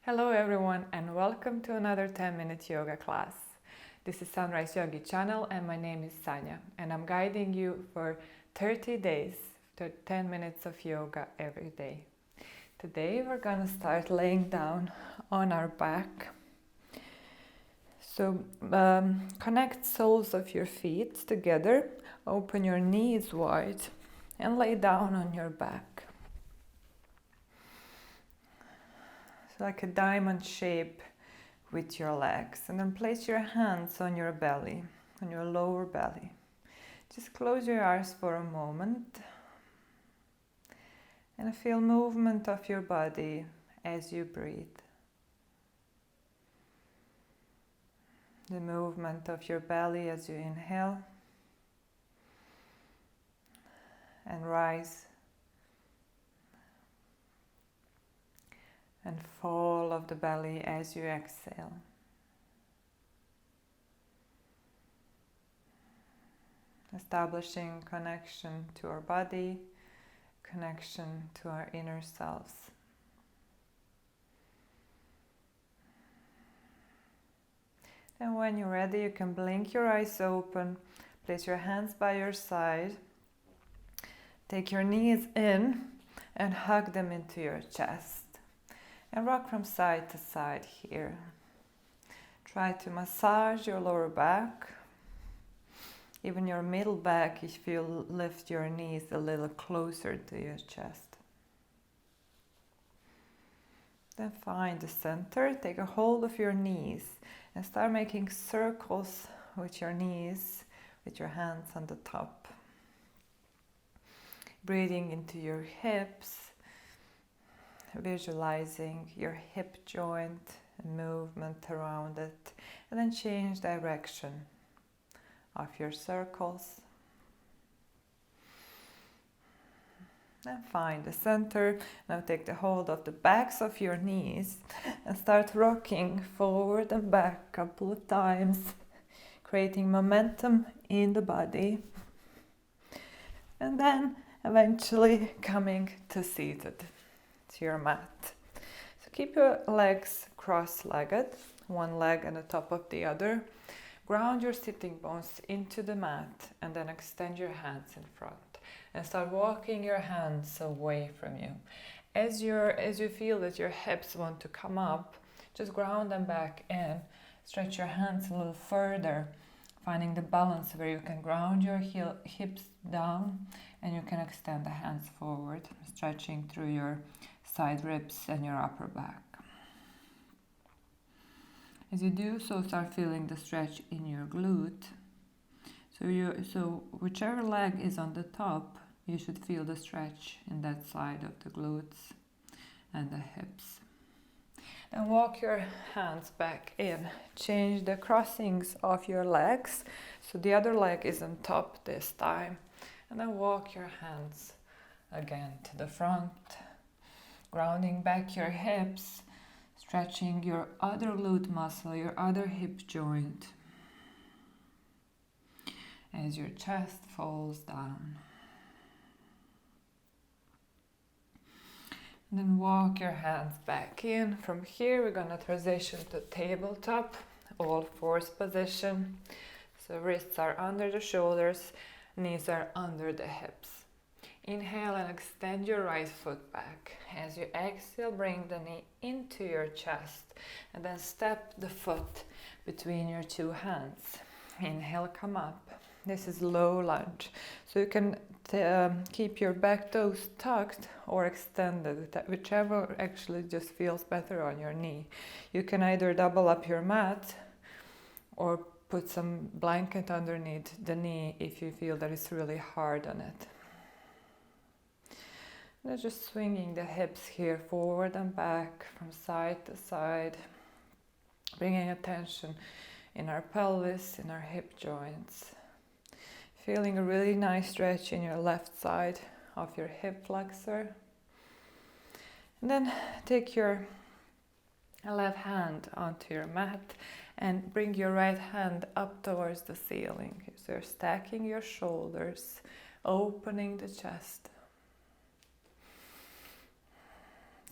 Hello everyone and welcome to another 10-minute yoga class. This is Sunrise Yogi channel and my name is Sanya and I'm guiding you for 30 days to 10 minutes of yoga every day. Today we're gonna start laying down on our back. So connect soles of your feet together, open your knees wide and lay down on your back. So like a diamond shape with your legs, and then place your hands on your belly, on your lower belly. Just close your eyes for a moment and feel movement of your body as you breathe. The movement of your belly as you inhale and rise, and fall of the belly as you exhale. Establishing connection to our body, connection to our inner selves. And when you're ready, you can blink your eyes open, place your hands by your side, take your knees in and hug them into your chest. And rock from side to side here. Try to massage your lower back, even your middle back if you lift your knees a little closer to your chest. Then find the center, take a hold of your knees and start making circles with your knees, with your hands on the top. Breathing into your hips, visualizing your hip joint and movement around it, and then change direction of your circles. And find the center. Now take the hold of the backs of your knees and start rocking forward and back a couple of times, creating momentum in the body. And then eventually coming to seated. To your mat. So keep your legs cross-legged, one leg on the top of the other. Ground your sitting bones into the mat and then extend your hands in front and start walking your hands away from you. As you feel that your hips want to come up, just ground them back in. Stretch your hands a little further, finding the balance where you can ground your hips down and you can extend the hands forward, stretching through your side ribs and your upper back. As you do so, start feeling the stretch in your glute. So whichever leg is on the top, you should feel the stretch in that side of the glutes and the hips. Then walk your hands back in. Change the crossings of your legs. So the other leg is on top this time. And then walk your hands again to the front. Grounding back your hips, stretching your other glute muscle, your other hip joint, as your chest falls down. And then walk your hands back in. From here, we're going to transition to tabletop, all fours position. So wrists are under the shoulders, knees are under the hips. Inhale and extend your right foot back. As you exhale, bring the knee into your chest and then step the foot between your two hands. Inhale, come up. This is low lunge. So you can keep your back toes tucked or extended, whichever actually just feels better on your knee. You can either double up your mat or put some blanket underneath the knee if you feel that it's really hard on it. Now just swinging the hips here forward and back from side to side, bringing attention in our pelvis, in our hip joints. Feeling a really nice stretch in your left side of your hip flexor. And then take your left hand onto your mat and bring your right hand up towards the ceiling. So you're stacking your shoulders, opening the chest.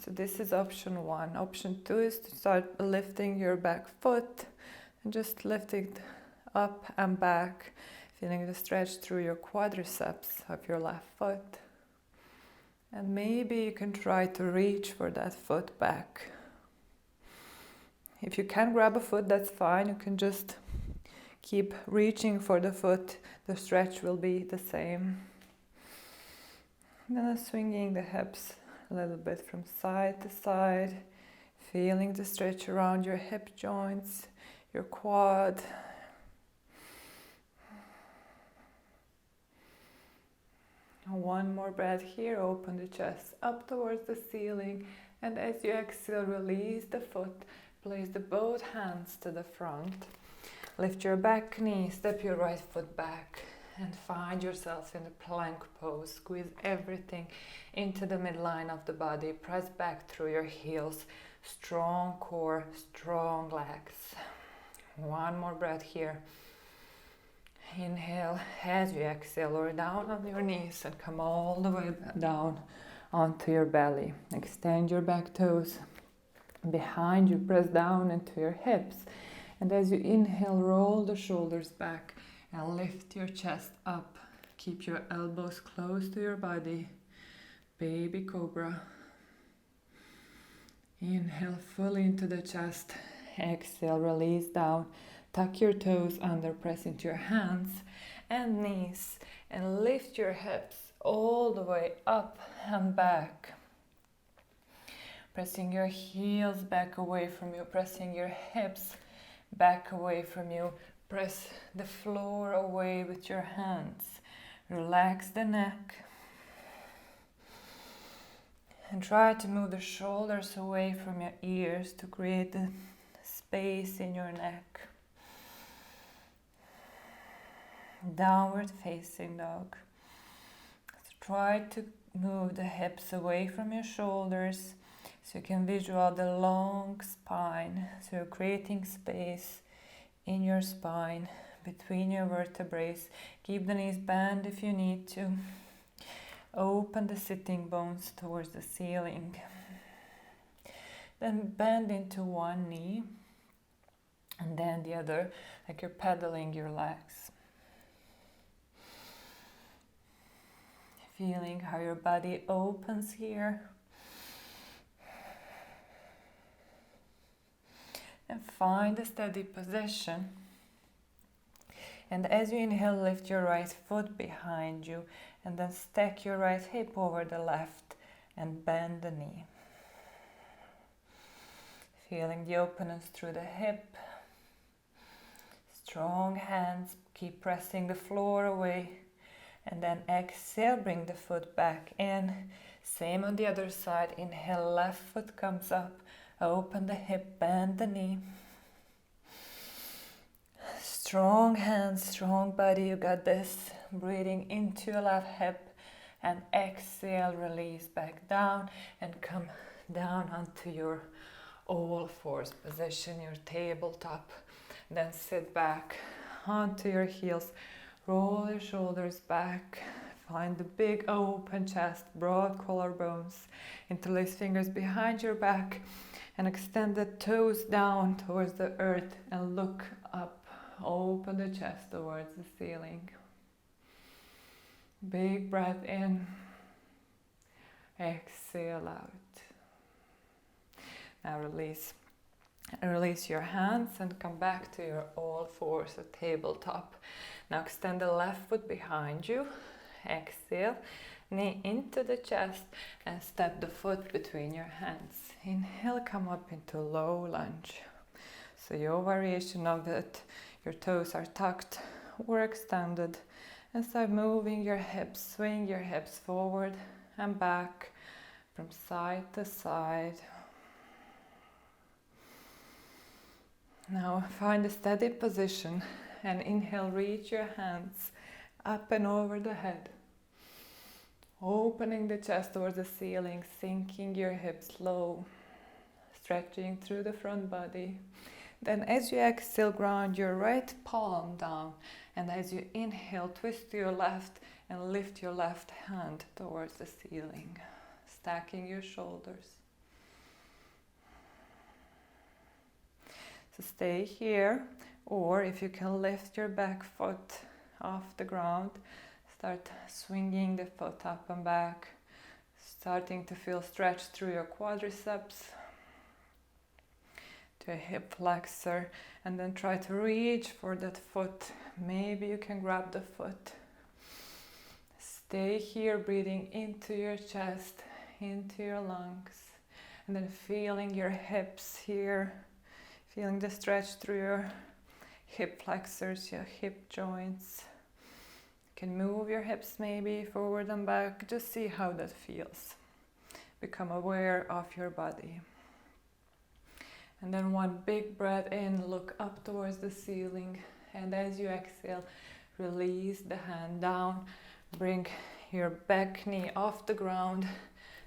So this is option 1. Option 2 is to start lifting your back foot and just lift it up and back, feeling the stretch through your quadriceps of your left foot. And maybe you can try to reach for that foot back. If you can't grab a foot, that's fine. You can just keep reaching for the foot. The stretch will be the same. And then swinging the hips a little bit from side to side, feeling the stretch around your hip joints, your quad. One more breath here, open the chest up towards the ceiling, and as you exhale, release the foot, place the both hands to the front, lift your back knee, step your right foot back, and find yourself in the plank pose. Squeeze everything into the midline of the body, press back through your heels, strong core, strong legs. One more breath here. Inhale as you exhale, lower down on your knees and come all the way down onto your belly. Extend your back toes behind you, press down into your hips. And as you inhale, roll the shoulders back and lift your chest up. Keep your elbows close to your body. Baby cobra. Inhale fully into the chest. Exhale, release down. Tuck your toes under, press into your hands and knees, and lift your hips all the way up and back. Pressing your heels back away from you, pressing your hips back away from you. Press the floor away with your hands. Relax the neck. And try to move the shoulders away from your ears to create the space in your neck. Downward facing dog. So try to move the hips away from your shoulders so you can visualize the long spine. So you're creating space in your spine between your vertebrae. Keep the knees bent if you need to. Open the sitting bones towards the ceiling. Then bend into one knee and then the other, like you're pedaling your legs. Feeling how your body opens here. And find a steady position. And as you inhale, lift your right foot behind you and then stack your right hip over the left and bend the knee. Feeling the openness through the hip. Strong hands, keep pressing the floor away. And then exhale, bring the foot back in. Same on the other side. Inhale, left foot comes up. Open the hip, bend the knee. Strong hands, strong body, you got this. Breathing into your left hip and exhale, release back down and come down onto your all fours position, your tabletop. Then sit back onto your heels. Roll your shoulders back, find the big open chest, broad collarbones, interlace fingers behind your back and extend the toes down towards the earth and look up, open the chest towards the ceiling. Big breath in, exhale out. Now release. Release your hands and come back to your all fours, a tabletop. Now extend the left foot behind you. Exhale, knee into the chest and step the foot between your hands. Inhale, come up into low lunge. So your variation of that, your toes are tucked or extended. And start moving your hips, swing your hips forward and back from side to side. Now find a steady position and inhale, reach your hands up and over the head. Opening the chest towards the ceiling, sinking your hips low, stretching through the front body. Then as you exhale, ground your right palm down. And as you inhale, twist to your left and lift your left hand towards the ceiling, stacking your shoulders. So stay here, or if you can lift your back foot off the ground, start swinging the foot up and back, starting to feel stretch through your quadriceps to a hip flexor, and then try to reach for that foot. Maybe you can grab the foot. Stay here, breathing into your chest, into your lungs, and then feeling your hips here, feeling the stretch through your hip flexors, your hip joints. You can move your hips maybe forward and back, just see how that feels. Become aware of your body. And then one big breath in, look up towards the ceiling, and as you exhale, release the hand down, bring your back knee off the ground,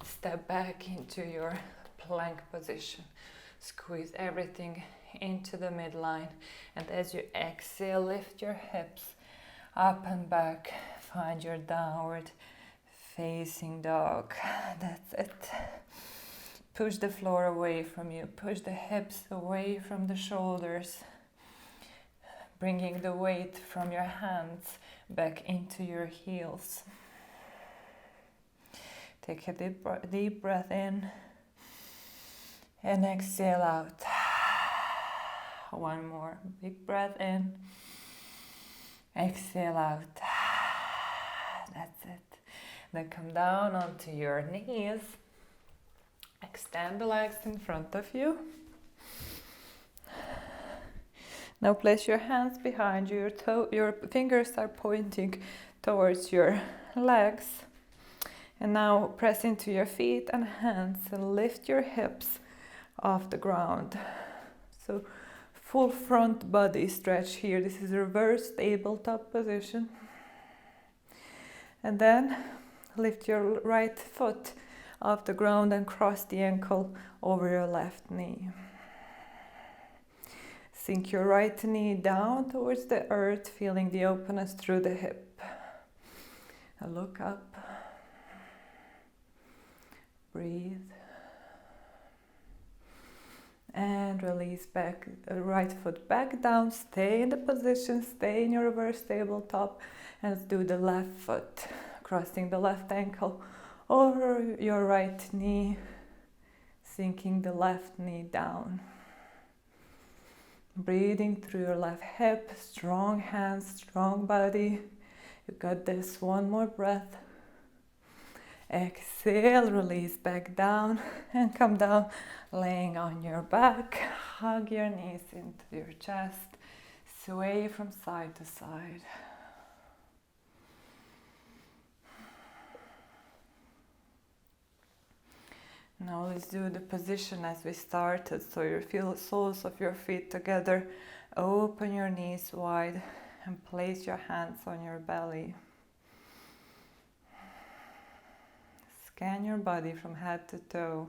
step back into your plank position. Squeeze everything into the midline, and as you exhale, lift your hips up and back, find your downward facing dog. That's it. Push the floor away from you, push the hips away from the shoulders, bringing the weight from your hands back into your heels. Take a deep breath in and exhale out. One more big breath in, exhale out. That's it. Then come down onto your knees. Extend the legs in front of you. Now place your hands behind you. Your fingers are pointing towards your legs. And now press into your feet and hands and lift your hips off the ground. So full front body stretch here. This is reverse tabletop position. And then lift your right foot off the ground and cross the ankle over your left knee. Sink your right knee down towards the earth, feeling the openness through the hip. And look up. Breathe. And release back, right foot back down. Stay in the position, stay in your reverse tabletop. And let's do the left foot, crossing the left ankle over your right knee, sinking the left knee down. Breathing through your left hip, strong hands, strong body. You got this, one more breath. Exhale, release back down and come down, laying on your back. Hug your knees into your chest, sway from side to side. Now let's do the position as we started. So you feel soles of your feet together. Open your knees wide and place your hands on your belly. Scan your body from head to toe.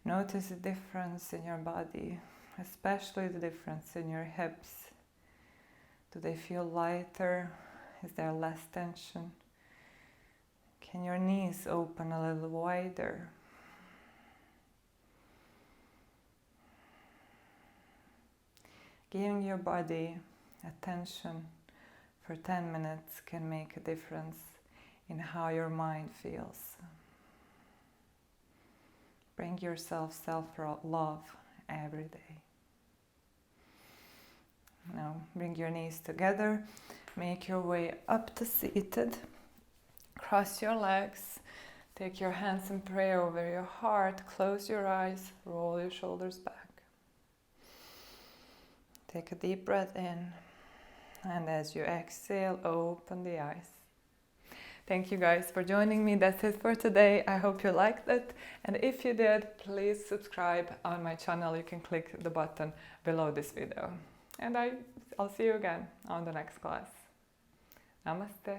Notice the difference in your body, especially the difference in your hips. Do they feel lighter? Is there less tension? Can your knees open a little wider? Giving your body attention for 10 minutes can make a difference in how your mind feels. Bring yourself self-love every day. Now bring your knees together, make your way up to seated, cross your legs, take your hands and pray over your heart, close your eyes, roll your shoulders back. Take a deep breath in, and as you exhale, open the eyes. Thank you guys for joining me. That's it for today. I hope you liked it. And if you did, please subscribe on my channel. You can click the button below this video. And I'll see you again on the next class. Namaste.